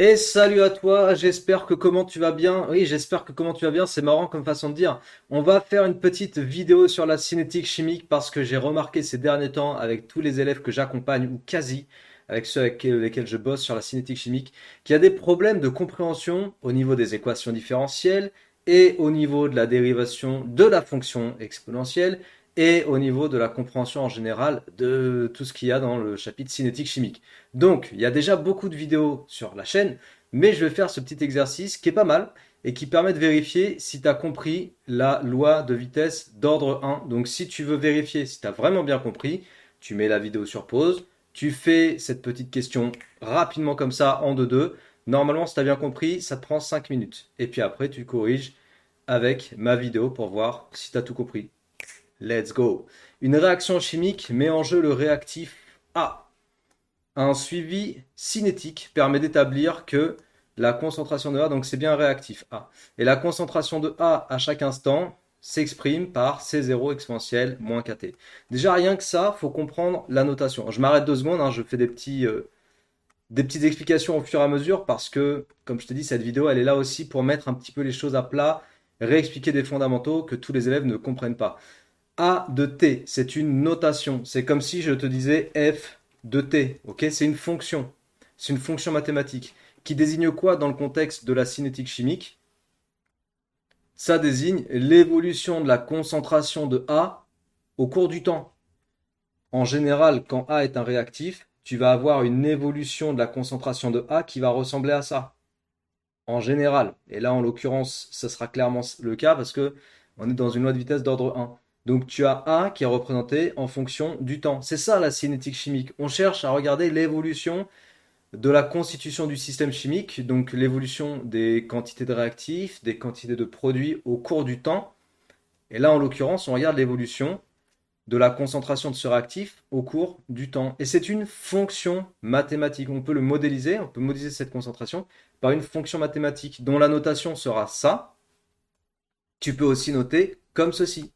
Et salut à toi, j'espère que comment tu vas bien. Oui, j'espère que comment tu vas bien, c'est marrant comme façon de dire. On va faire une petite vidéo sur la cinétique chimique parce que j'ai remarqué ces derniers temps avec tous les élèves que j'accompagne ou quasi avec ceux avec lesquels je bosse sur la cinétique chimique qu'il y a des problèmes de compréhension au niveau des équations différentielles et au niveau de la dérivation de la fonction exponentielle et au niveau de la compréhension en général de tout ce qu'il y a dans le chapitre cinétique chimique. Donc, il y a déjà beaucoup de vidéos sur la chaîne, mais je vais faire ce petit exercice qui est pas mal et qui permet de vérifier si tu as compris la loi de vitesse d'ordre 1. Donc, si tu veux vérifier si tu as vraiment bien compris, tu mets la vidéo sur pause, tu fais cette petite question rapidement comme ça en 2-2. Normalement, si tu as bien compris, ça te prend 5 minutes. Et puis après, tu corriges avec ma vidéo pour voir si tu as tout compris. Let's go. Une réaction chimique met en jeu le réactif A. Un suivi cinétique permet d'établir que la concentration de A, donc c'est bien un réactif A, et la concentration de A à chaque instant s'exprime par C0 exponentielle moins kT. Déjà rien que ça, faut comprendre la notation. Je m'arrête 2 secondes, hein, je fais des petites explications au fur et à mesure parce que, comme je te dis, cette vidéo, elle est là aussi pour mettre un petit peu les choses à plat, réexpliquer des fondamentaux que tous les élèves ne comprennent pas. A de t, c'est une notation. C'est comme si je te disais f de t. Ok, c'est une fonction. C'est une fonction mathématique. Qui désigne quoi dans le contexte de la cinétique chimique? Ça désigne l'évolution de la concentration de A au cours du temps. En général, quand A est un réactif, tu vas avoir une évolution de la concentration de A qui va ressembler à ça. En général. Et là, en l'occurrence, ce sera clairement le cas parce que on est dans une loi de vitesse d'ordre 1. Donc tu as A qui est représenté en fonction du temps. C'est ça la cinétique chimique. On cherche à regarder l'évolution de la constitution du système chimique, donc l'évolution des quantités de réactifs, des quantités de produits au cours du temps. Et là, en l'occurrence, on regarde l'évolution de la concentration de ce réactif au cours du temps. Et c'est une fonction mathématique. On peut le modéliser, on peut modéliser cette concentration par une fonction mathématique dont la notation sera ça. Tu peux aussi noter comme ceci.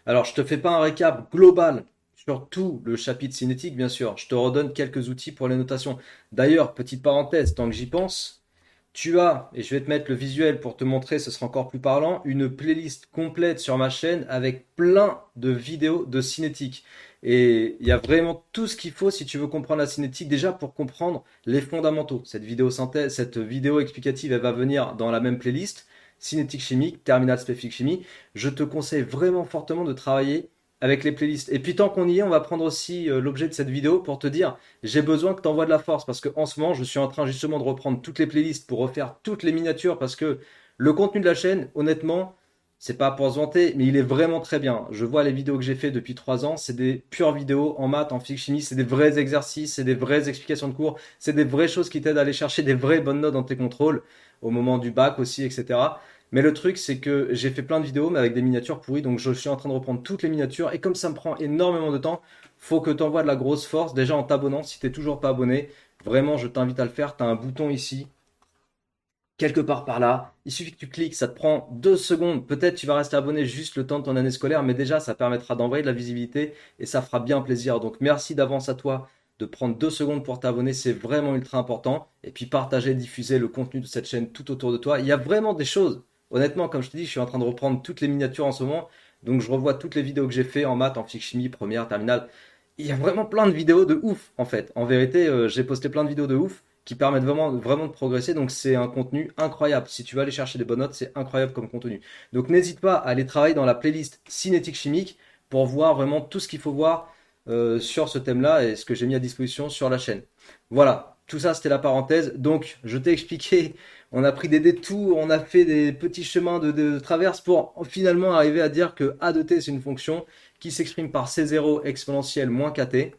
Alors, je te fais pas un récap global sur tout le chapitre cinétique, bien sûr. Je te redonne quelques outils pour les notations. D'ailleurs, petite parenthèse, tant que j'y pense, tu as, et je vais te mettre le visuel pour te montrer, ce sera encore plus parlant, une playlist complète sur ma chaîne avec plein de vidéos de cinétique. Et il y a vraiment tout ce qu'il faut si tu veux comprendre la cinétique, déjà pour comprendre les fondamentaux. Cette vidéo synthèse, cette vidéo explicative, elle va venir dans la même playlist, cinétique chimique, terminale spécifique chimie. Je te conseille vraiment fortement de travailler avec les playlists. Et puis tant qu'on y est, on va prendre aussi l'objet de cette vidéo pour te dire, j'ai besoin que tu envoies de la force parce qu'en ce moment, je suis en train justement de reprendre toutes les playlists pour refaire toutes les miniatures parce que le contenu de la chaîne, honnêtement, c'est pas pour se vanter, mais il est vraiment très bien. Je vois les vidéos que j'ai fait depuis 3 ans, c'est des pures vidéos en maths, en physique chimie, c'est des vrais exercices, c'est des vraies explications de cours, c'est des vraies choses qui t'aident à aller chercher des vraies bonnes notes dans tes contrôles, au moment du bac aussi, etc. Mais le truc, c'est que j'ai fait plein de vidéos, mais avec des miniatures pourries, donc je suis en train de reprendre toutes les miniatures, et comme ça me prend énormément de temps, faut que tu envoies de la grosse force, déjà en t'abonnant, si t'es toujours pas abonné, vraiment je t'invite à le faire, tu as un bouton ici, quelque part par là. Il suffit que tu cliques, ça te prend 2 secondes. Peut-être tu vas rester abonné juste le temps de ton année scolaire, mais déjà ça permettra d'envoyer de la visibilité et ça fera bien plaisir. Donc merci d'avance à toi de prendre 2 secondes pour t'abonner, c'est vraiment ultra important. Et puis partager, diffuser le contenu de cette chaîne tout autour de toi. Il y a vraiment des choses. Honnêtement, comme je te dis, je suis en train de reprendre toutes les miniatures en ce moment. Donc je revois toutes les vidéos que j'ai fait en maths, en physique chimie, première, terminale. Il y a vraiment plein de vidéos de ouf en fait. En vérité, j'ai posté plein de vidéos de ouf qui permettent vraiment de progresser. Donc c'est un contenu incroyable. Si tu veux aller chercher des bonnes notes, c'est incroyable comme contenu. Donc n'hésite pas à aller travailler dans la playlist cinétique chimique pour voir vraiment tout ce qu'il faut voir sur ce thème-là et ce que j'ai mis à disposition sur la chaîne. Voilà, tout ça c'était la parenthèse. Donc je t'ai expliqué, on a pris des détours, on a fait des petits chemins de traverse pour finalement arriver à dire que A de t c'est une fonction qui s'exprime par C0 exponentielle moins kt.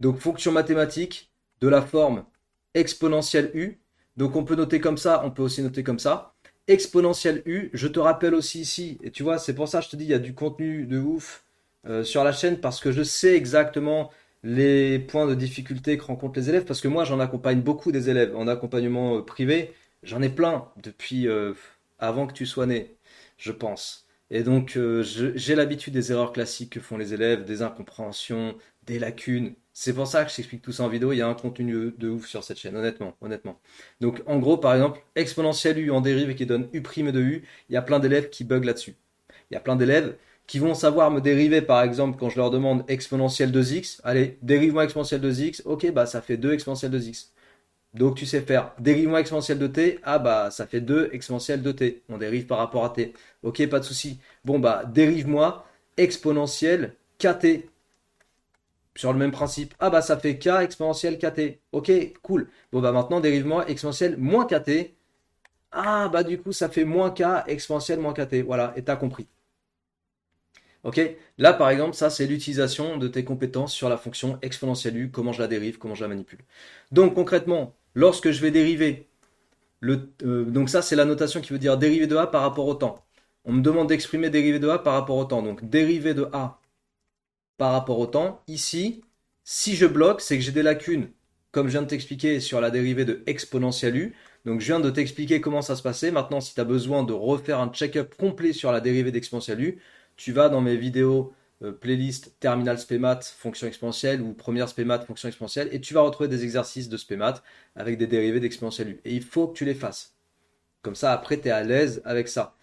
Donc fonction mathématique de la forme exponentielle u. Donc on peut noter comme ça, on peut aussi noter comme ça. Exponentielle u, je te rappelle aussi ici, et tu vois, c'est pour ça que je te dis, il y a du contenu de ouf sur la chaîne, parce que je sais exactement les points de difficulté que rencontrent les élèves, parce que moi j'en accompagne beaucoup des élèves en accompagnement privé, j'en ai plein depuis avant que tu sois né, je pense. Et donc j'ai l'habitude des erreurs classiques que font les élèves, des incompréhensions, des lacunes. C'est pour ça que je t'explique tout ça en vidéo. Il y a un contenu de ouf sur cette chaîne, honnêtement, honnêtement. Donc, en gros, par exemple, exponentielle U en dérive qui donne U' de U, il y a plein d'élèves qui bug là-dessus. Il y a plein d'élèves qui vont savoir me dériver, par exemple, quand je leur demande exponentielle 2x. Allez, dérive-moi exponentielle 2x. Ok, bah ça fait 2 exponentielle 2x. Donc tu sais faire. Dérive-moi exponentielle de t. Ah bah ça fait 2 exponentielle de t. On dérive par rapport à t. Ok, pas de souci. Bon bah dérive-moi exponentielle kt. Sur le même principe. Ah bah ça fait k exponentielle kt. Ok, cool. Bon bah maintenant dérive-moi exponentielle moins kt. Ah bah du coup ça fait moins k exponentielle moins kt. Voilà, et t'as compris. Ok, là par exemple, ça c'est l'utilisation de tes compétences sur la fonction exponentielle u, comment je la dérive, comment je la manipule. Donc concrètement, lorsque je vais dériver, donc ça c'est la notation qui veut dire dérivé de a par rapport au temps. On me demande d'exprimer dérivé de a par rapport au temps. Donc dérivé de a par rapport au temps. Ici, si je bloque, c'est que j'ai des lacunes, comme je viens de t'expliquer sur la dérivée de exponentielle u. Donc je viens de t'expliquer comment ça se passait. Maintenant, si tu as besoin de refaire un check-up complet sur la dérivée d'exponentielle u, tu vas dans mes vidéos playlist terminal spémat fonction exponentielle ou première spémat fonction exponentielle et tu vas retrouver des exercices de spémat avec des dérivées d'exponentielle u. Et il faut que tu les fasses. Comme ça, après, tu es à l'aise avec ça.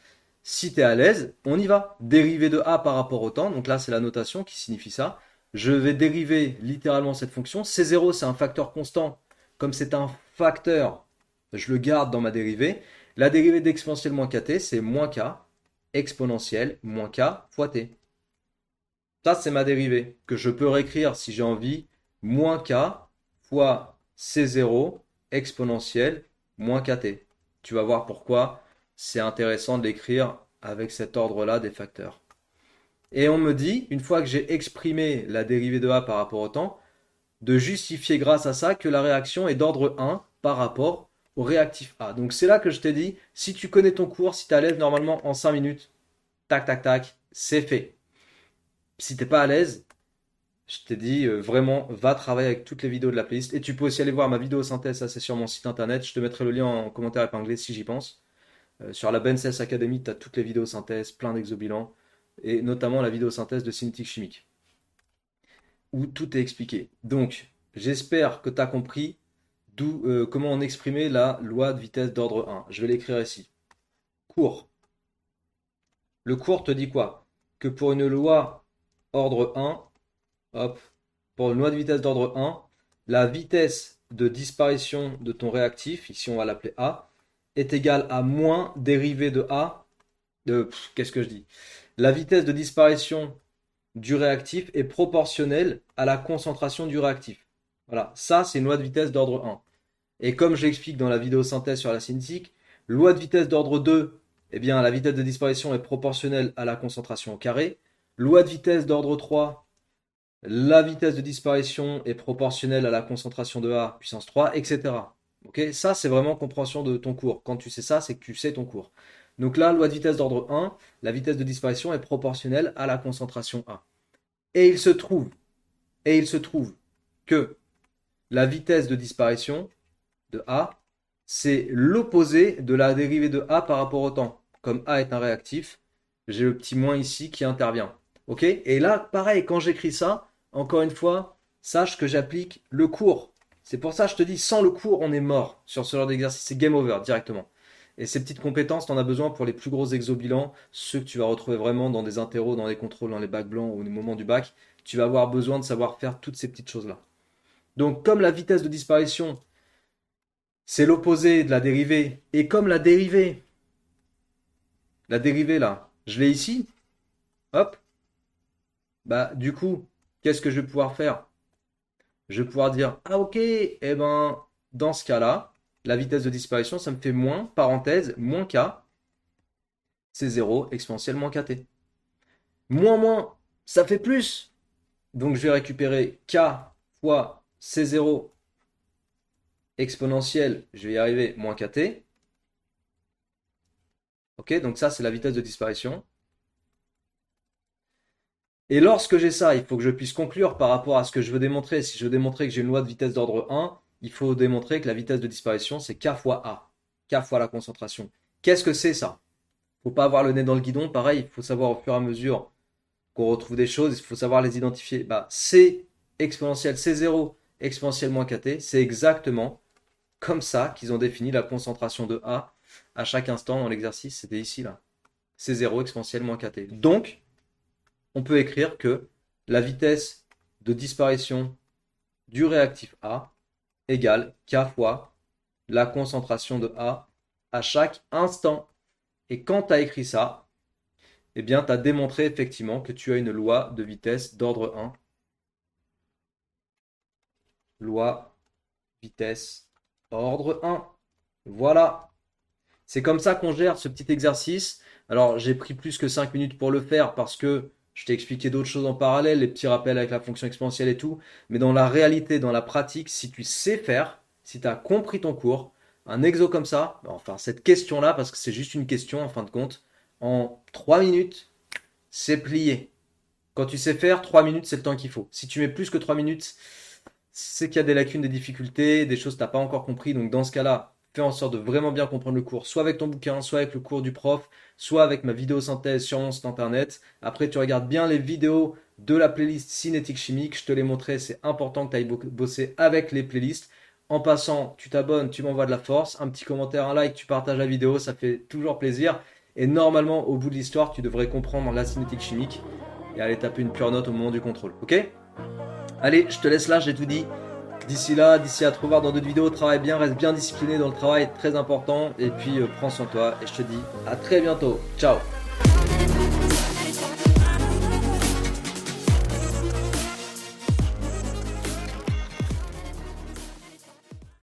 Si tu es à l'aise, on y va. Dériver de a par rapport au temps. Donc là, c'est la notation qui signifie ça. Je vais dériver littéralement cette fonction. C0, c'est un facteur constant. Comme c'est un facteur, je le garde dans ma dérivée. La dérivée d'exponentielle moins kt, c'est moins k exponentielle moins k fois t. Ça, c'est ma dérivée que je peux réécrire si j'ai envie. Moins k fois c0 exponentielle moins kt. Tu vas voir pourquoi c'est intéressant de l'écrire avec cet ordre-là des facteurs. Et on me dit, une fois que j'ai exprimé la dérivée de a par rapport au temps, de justifier grâce à ça que la réaction est d'ordre 1 par rapport au réactif A. Donc c'est là que je t'ai dit, si tu connais ton cours, si tu es à l'aise normalement en 5 minutes, tac, tac, tac, c'est fait. Si t'es pas à l'aise, je t'ai dit vraiment, va travailler avec toutes les vidéos de la playlist. Et tu peux aussi aller voir ma vidéo synthèse, ça c'est sur mon site internet. Je te mettrai le lien en commentaire épinglé si j'y pense. Sur la BenSense Academy, tu as toutes les vidéos synthèse, plein d'exobilans, et notamment la vidéo synthèse de cinétique chimique, où tout est expliqué. Donc, j'espère que tu as compris comment on exprimait la loi de vitesse d'ordre 1. Je vais l'écrire ici. Cours. Le cours te dit quoi? Que pour une loi ordre 1, hop, pour une loi de vitesse d'ordre 1, la vitesse de disparition de ton réactif, ici on va l'appeler A, est égale à moins dérivée de A. Qu'est-ce que je dis? La vitesse de disparition du réactif est proportionnelle à la concentration du réactif. Voilà, ça c'est une loi de vitesse d'ordre 1. Et comme je l'explique dans la vidéo synthèse sur la cinétique, loi de vitesse d'ordre 2, eh bien la vitesse de disparition est proportionnelle à la concentration au carré. Loi de vitesse d'ordre 3, la vitesse de disparition est proportionnelle à la concentration de A puissance 3, etc. Okay, ça, c'est vraiment compréhension de ton cours. Quand tu sais ça, c'est que tu sais ton cours. Donc là, loi de vitesse d'ordre 1, la vitesse de disparition est proportionnelle à la concentration A. Et il se trouve, que la vitesse de disparition de A, c'est l'opposé de la dérivée de A par rapport au temps. Comme A est un réactif, j'ai le petit moins ici qui intervient. Ok? Et là, pareil, quand j'écris ça, encore une fois, sache que j'applique le cours. C'est pour ça que je te dis, sans le cours, on est mort sur ce genre d'exercice. C'est game over directement. Et ces petites compétences, tu en as besoin pour les plus gros exobilans, ceux que tu vas retrouver vraiment dans des interros, dans les contrôles, dans les bacs blancs ou au moment du bac. Tu vas avoir besoin de savoir faire toutes ces petites choses-là. Donc, comme la vitesse de disparition, c'est l'opposé de la dérivée, et comme la dérivée là, je l'ai ici, hop, bah du coup, qu'est-ce que je vais pouvoir faire? Je vais pouvoir dire, ah ok, eh ben, dans ce cas-là, la vitesse de disparition, ça me fait moins, parenthèse, moins k, c'est 0, exponentielle moins kt. Moins, moins, ça fait plus. Donc je vais récupérer k fois c0 exponentielle, je vais y arriver, moins kt. Ok, donc ça c'est la vitesse de disparition. Et lorsque j'ai ça, il faut que je puisse conclure par rapport à ce que je veux démontrer. Si je veux démontrer que j'ai une loi de vitesse d'ordre 1, il faut démontrer que la vitesse de disparition, c'est k fois A. K fois la concentration. Qu'est-ce que c'est ça? Faut pas avoir le nez dans le guidon. Pareil, il faut savoir au fur et à mesure qu'on retrouve des choses, il faut savoir les identifier. Bah, c'est exponentielle C0, exponentielle moins kt, c'est exactement comme ça qu'ils ont défini la concentration de A à chaque instant dans l'exercice. C'était ici, là. C0 exponentielle moins kt. Donc, on peut écrire que la vitesse de disparition du réactif A égale K fois la concentration de A à chaque instant. Et quand tu as écrit ça, eh bien, tu as démontré effectivement que tu as une loi de vitesse d'ordre 1. Loi vitesse ordre 1. Voilà. C'est comme ça qu'on gère ce petit exercice. Alors, j'ai pris plus que 5 minutes pour le faire parce que je t'ai expliqué d'autres choses en parallèle, les petits rappels avec la fonction exponentielle et tout. Mais dans la réalité, dans la pratique, si tu sais faire, si tu as compris ton cours, un exo comme ça, enfin cette question-là, parce que c'est juste une question en fin de compte, en 3 minutes, c'est plié. Quand tu sais faire, 3 minutes, c'est le temps qu'il faut. Si tu mets plus que 3 minutes, c'est qu'il y a des lacunes, des difficultés, des choses que tu n'as pas encore compris. Donc dans ce cas-là, fais en sorte de vraiment bien comprendre le cours, soit avec ton bouquin, soit avec le cours du prof, soit avec ma vidéo synthèse sur mon site internet. Après, tu regardes bien les vidéos de la playlist cinétique chimique. Je te l'ai montré, c'est important que tu ailles bosser avec les playlists. En passant, tu t'abonnes, tu m'envoies de la force, un petit commentaire, un like, tu partages la vidéo, ça fait toujours plaisir. Et normalement, au bout de l'histoire, tu devrais comprendre la cinétique chimique et aller taper une pure note au moment du contrôle. Ok? Allez, je te laisse là, j'ai tout dit. D'ici là, d'ici à te revoir dans d'autres vidéos, travaille bien, reste bien discipliné dans le travail, très important. Et puis prends soin de toi et je te dis à très bientôt. Ciao!